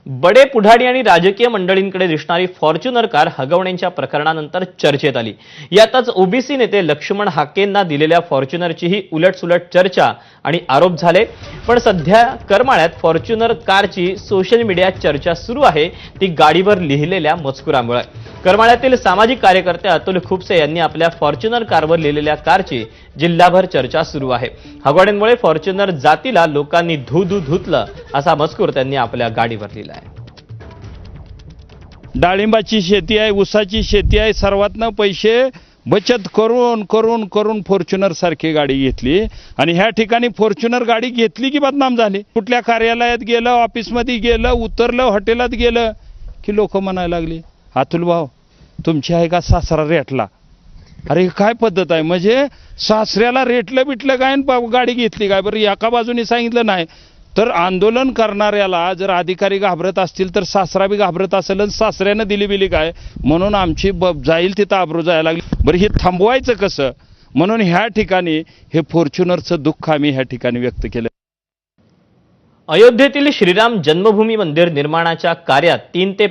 बडे पुढारी आणि राजकीय मंडळींकडे दिसणारी फॉर्च्युनर कार हगवण्याच्या प्रकरणानंतर चर्चेत आली। यातच ओबीसी नेते लक्ष्मण हाकेंना दिलेल्या फॉर्च्युनरचीही उलटसुलट चर्चा आणि आरोप झाले। पण सध्या करमाळ्यात फॉर्च्युनर कारची सोशल मीडियात चर्चा सुरू आहे, ती गाडीवर लिहिलेल्या मजकुरामुळे। करमाळ्यातील सामाजिक कार्यकर्ते अतुल खुपसे यांनी आपल्या फॉर्च्युनर कारवर लिहिलेल्या कारची जिल्हाभर चर्चा सुरू आहे। हगवण्यामुळे फॉर्च्युनर जातीला लोकांनी धू धुतलं असा मजकूर त्यांनी आपल्या गाडीवर लिहिला आहे। डाळिंबाची शेती आहे, ऊसाची शेती आहे, सर्वातनं पैसे बचत करून करून करून फॉर्च्युनर सारखी गाडी घेतली आणि ह्या ठिकाणी फॉर्च्युनर गाडी घेतली की बदनाम झाली। कुठल्या कार्यालयात गेलं, ऑफिसमध्ये गेलं, उतरलं, हॉटेलात गेलं की लोक म्हणायला लागली, अतुल भाऊ तुमची आहे का सासरा रेटला? अरे काय पद्धत आहे? म्हणजे सासऱ्याला रेटलं बिटलं काय गाडी घेतली काय? बरं एका बाजूने सांगितलं नाही तर आंदोलन करणाऱ्याला जर अधिकारी घाबरत असतील तर सासरा बी घाबरत असेल आणि सासऱ्यानं दिली बिली काय म्हणून आमची जाईल तिथं आबरू जायला लागली। बरं हे थांबवायचं कसं? म्हणून ह्या ठिकाणी हे फॉर्च्युनरचं दुःख आम्ही ह्या ठिकाणी व्यक्त केलं। अयोध्येतील श्रीराम जन्मभूमी मंदिर निर्माणाच्या कार्यात 3 ते